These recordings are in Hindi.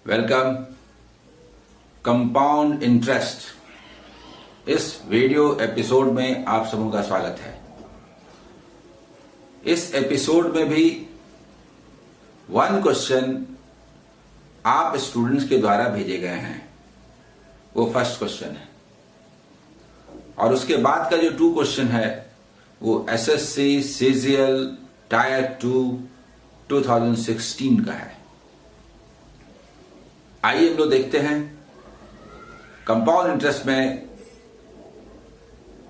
वेलकम। कंपाउंड इंटरेस्ट इस वीडियो एपिसोड में आप सबों का स्वागत है। इस एपिसोड में भी वन क्वेश्चन आप स्टूडेंट्स के द्वारा भेजे गए हैं, वो फर्स्ट क्वेश्चन है, और उसके बाद का जो 2 क्वेश्चन है वो एसएससी सीजीएल टायर 2 2016 का है। आइए हम लोग देखते हैं। कंपाउंड इंटरेस्ट में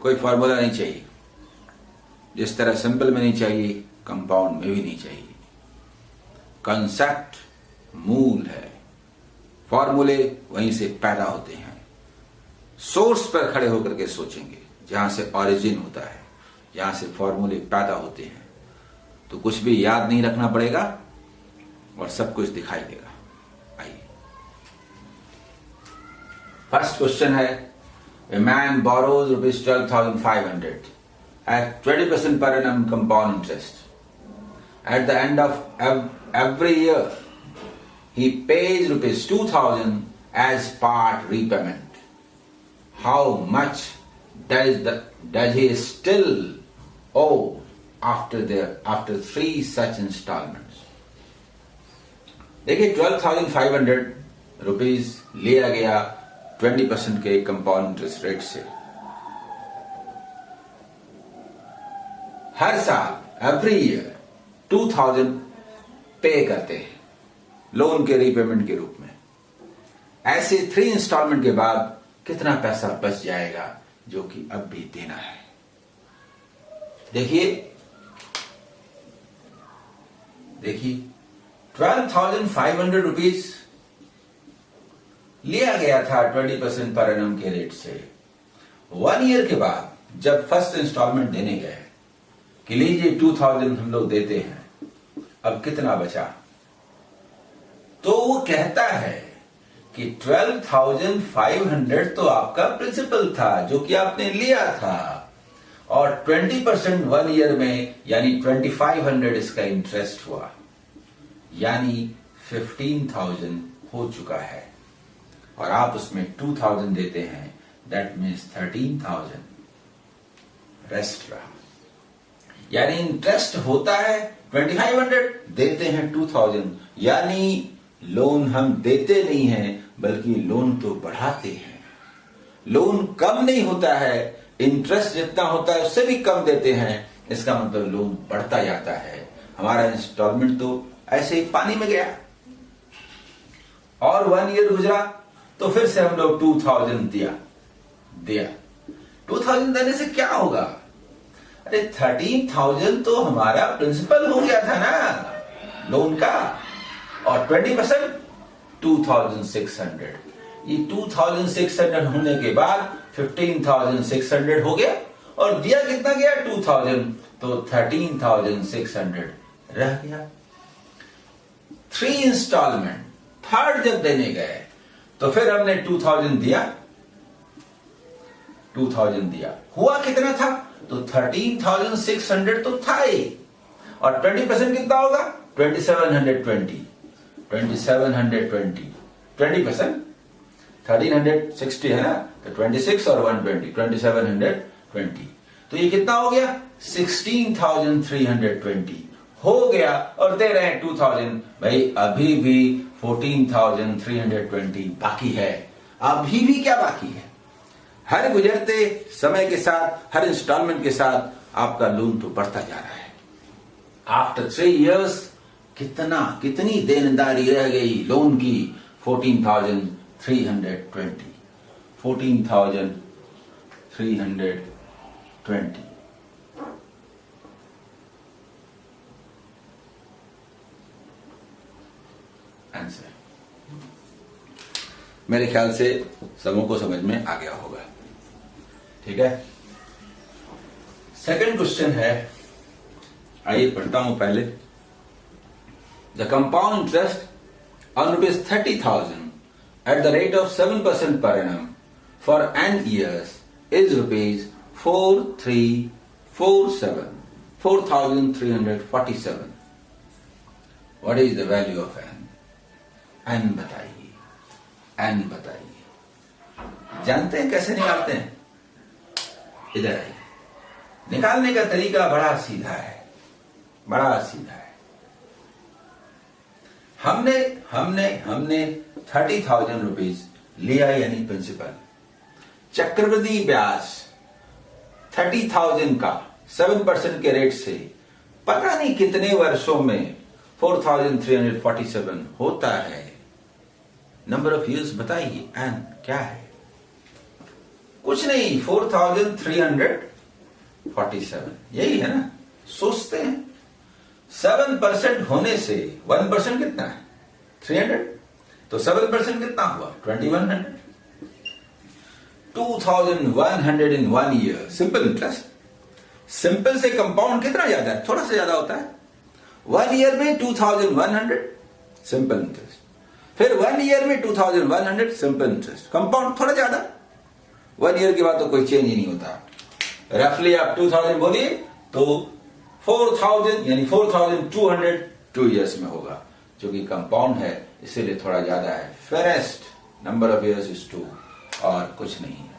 कोई फॉर्मूला नहीं चाहिए, जिस तरह सिंपल में नहीं चाहिए कंपाउंड में भी नहीं चाहिए। कंसेप्ट मूल है, फॉर्मूले वहीं से पैदा होते हैं। सोर्स पर खड़े होकर के सोचेंगे, जहां से ओरिजिन होता है, जहां से फॉर्मूले पैदा होते हैं, तो कुछ भी याद नहीं रखना पड़ेगा और सब कुछ दिखाई देगा। आइए, फर्स्ट क्वेश्चन है, a man borrows ₹12,500 at 20% per annum compound interest. At the end of every year, he pays ₹2,000 as part repayment. How much does he still owe after 3 such installments? देखिए, ₹12,500 लिया गया 20% के कंपाउंड इंटरेस्ट रेट से। हर साल एवरी ईयर 2,000 पे करते हैं लोन के रीपेमेंट के रूप में। ऐसे 3 इंस्टॉलमेंट के बाद कितना पैसा बच जाएगा जो कि अब भी देना है। देखिए ₹12,500 लिया गया था 20% पर एनम के रेट से। 1 ईयर के बाद जब फर्स्ट इंस्टॉलमेंट देने गए कि लीजिए 2,000 हम लोग देते हैं, अब कितना बचा, तो वो कहता है कि 12,500 तो आपका प्रिंसिपल था जो कि आपने लिया था, और 20% 1 ईयर में यानी 2,500 इसका इंटरेस्ट हुआ, यानी 15,000 हो चुका है, और आप उसमें 2,000 देते हैं, दैट मीन्स 13,000 रेस्ट रहा। यानी इंटरेस्ट होता है 2,500, देते हैं 2,000, यानी लोन हम देते नहीं हैं बल्कि लोन तो बढ़ाते हैं। लोन कम नहीं होता है, इंटरेस्ट जितना होता है उससे भी कम देते हैं, इसका मतलब लोन बढ़ता जाता है। हमारा इंस्टॉलमेंट तो ऐसे ही पानी में गया, और 1 ईयर गुजरा तो फिर से हम लोग 2,000 दिया। 2,000 देने से क्या होगा? अरे 13,000 तो हमारा प्रिंसिपल हो गया था ना लोन का, और 20% 2,600। ये 2,600 होने के बाद 15,600 हो गया, और दिया कितना गया? 2,000, तो 13,600 रह गया। 3 इंस्टॉलमेंट, थर्ड जब देने गए तो फिर हमने 2,000 दिया। 2,000 दिया, हुआ कितना था? तो 13,600 तो था ही, और 20% कितना होगा? 2,720। 20% 1360 है ना, तो 26 और 120, 2,720, तो ये कितना हो गया? 16,320 हो गया, और दे रहे हैं 2,000। भाई अभी भी 14,320 बाकी है। अभी भी क्या बाकी है? हर गुजरते समय के साथ, हर इंस्टॉलमेंट के साथ आपका लोन तो बढ़ता जा रहा है। आफ्टर 3 इयर्स कितनी देनदारी रह गई लोन की? 14,320। 14,320। आंसर मेरे ख्याल से सबों को समझ में आ गया होगा। ठीक है, सेकंड क्वेश्चन है, आइए पढ़ता हूं पहले। The compound interest on ₹30,000 at the rate of 7% per annum for n years is ₹4,347. What is the value of n? n बताइए। एन बताइए। जानते हैं कैसे निकालते हैं? इधर आइए। निकालने का तरीका बड़ा सीधा है, बड़ा सीधा है। हमने 30,000 रुपीज लिया, यानी प्रिंसिपल। चक्रवृद्धि ब्याज 30,000 का 7% के रेट से पता नहीं कितने वर्षों में 4,347 होता है। नंबर ऑफ ईयर्स बताइए, एन क्या है? कुछ नहीं, 4,347, यही है ना। सोचते हैं 7% होने से 1% कितना है? 300। तो 7% कितना हुआ? 2100। 2,100 इन 1 ईयर, सिंपल इंटरेस्ट। सिंपल से कंपाउंड कितना ज्यादा है? थोड़ा सा ज्यादा होता है। 1 ईयर में 2,100 सिंपल इंटरेस्ट, फिर 1 ईयर में 2,100 सिंपल इंटरेस्ट, कंपाउंड थोड़ा ज्यादा। 1 ईयर के बाद तो कोई चेंज ही नहीं होता। रफली आप 2,000 बोलिए तो 4,000 यानी 4,200 2 ईयर्स में होगा, जो कि कंपाउंड है, इसीलिए थोड़ा ज्यादा है। Fairest number of years is 2, और कुछ नहीं है,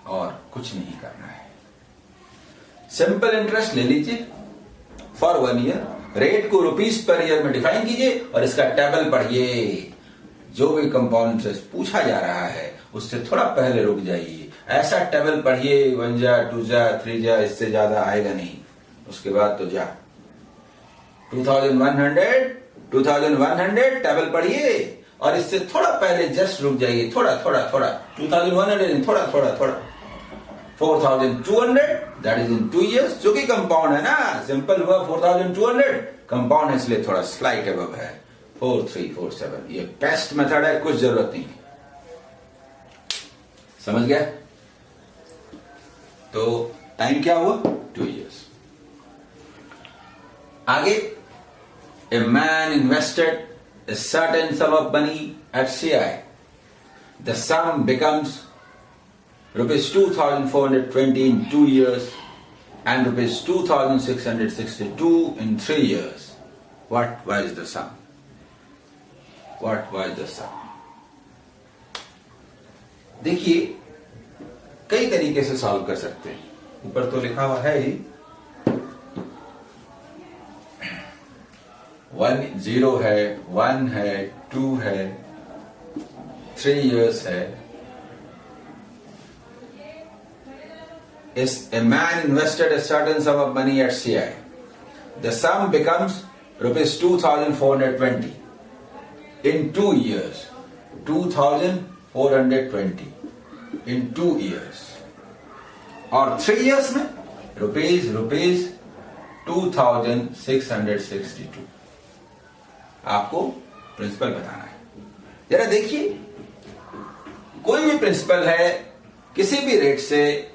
और कुछ नहीं करना है। सिंपल इंटरेस्ट ले लीजिए फॉर 1 ईयर, रेट को रुपीस पर ईयर में डिफाइन कीजिए और इसका टेबल पढ़िए। जो भी कंपाउंड इंटरेस्ट पूछा जा रहा है उससे थोड़ा पहले रुक जाइए। ऐसा टेबल पढ़िए 1 जा 2 जा 3 जा, इससे ज्यादा आएगा नहीं। उसके बाद तो जा 2,100 टेबल पढ़िए और इससे थोड़ा पहले जस्ट रुक जाइए, थोड़ा 2,100 थोड़ा 4,200 दैट इज इन 2 ईयर्स, जो कि कंपाउंड है ना। सिंपल हुआ 4,200, कंपाउंड है इसलिए थोड़ा स्लाइट अबव है 4,347। ये बेस्ट मेथड है, कुछ जरूरत नहीं है। समझ गया? तो टाइम क्या हुआ? 2 ईयर्स। आगे, a man invested a certain sum of money at CI. The sum becomes rupees 2,420 in 2 years and rupees 2,662 in 3 years. What was the sum? What was the sum? देखिए, कई तरीके से सॉल्व कर सकते हैं। ऊपर तो लिखा हुआ है ही, 0 है, 1 है, 2 है, 3 years है। A man invested a certain sum of money at CI. The sum becomes rupees 2,420 in 2 years. 2,420 in 2 years. और 3 years में rupees 2,662। आपको प्रिंसिपल बताना है। जरा देखिए, कोई भी प्रिंसिपल है, किसी भी रेट से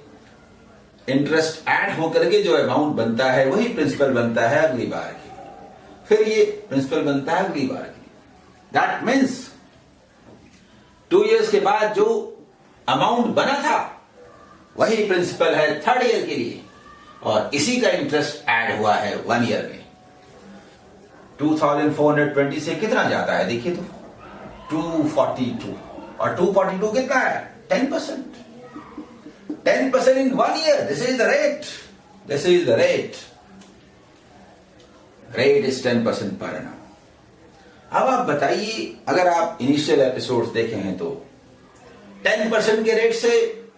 इंटरेस्ट ऐड होकर के जो अमाउंट बनता है वही प्रिंसिपल बनता है अगली बार की, फिर ये प्रिंसिपल बनता है अगली बार की। दैट मीन्स 2 ईयर्स के बाद जो अमाउंट बना था वही प्रिंसिपल है 3rd ईयर के लिए, और इसी का इंटरेस्ट ऐड हुआ है 1 ईयर में। 2,420 से कितना जाता है? देखिए तो 242, और 242 कितना है? 10%। 10% in 1 year. This is the rate. This is the rate. Rate is 10% per annum. अब आप बताइए, अगर आप इनिशियल एपिसोड्स देखे हैं तो 10% के रेट से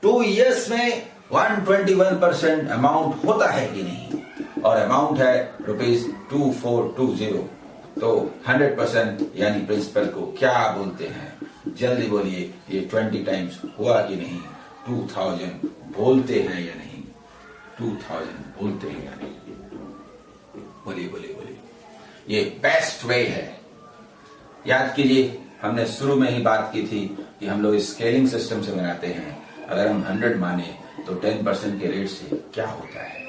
2 इयर्स में 121% अमाउंट होता है कि नहीं? और अमाउंट है ₹2420। तो 100% यानी प्रिंसिपल को क्या बोलते हैं? जल्दी बोलिए, ये 20 टाइम्स हुआ कि नहीं? 2000 बोलते हैं या नहीं? 2000 बोलते हैं या नहीं? बोलिए बोलिए बोलिए। ये बेस्ट वे है। याद कीजिए, हमने शुरू में ही बात की थी कि हम लोग स्केलिंग सिस्टम से बनाते हैं। अगर हम 100 माने तो 10% के रेट से क्या होता है?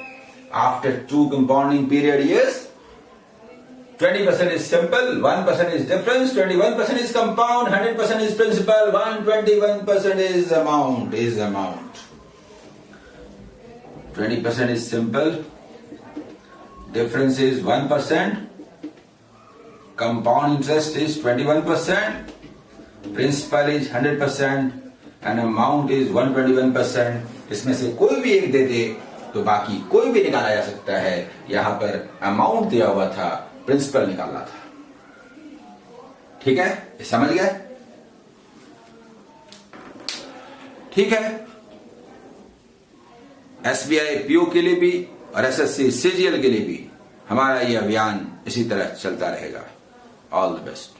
After 2 compounding period years 20% is simple, 1% is difference, 21% is compound, 100% is principal, 121% is amount. 20% is simple, difference is 1%, compound interest is 21%, principal is 100% and amount is 121%। इसमें से कोई भी एक दे दे तो बाकी कोई भी निकाला जा सकता है। यहां पर अमाउंट दिया हुआ था, प्रिंसिपल निकालना था। ठीक है, ये समझ गए? ठीक है, एसबीआई पीओ के लिए भी और एसएससी सीजीएल के लिए भी हमारा ये अभियान इसी तरह चलता रहेगा। All the best.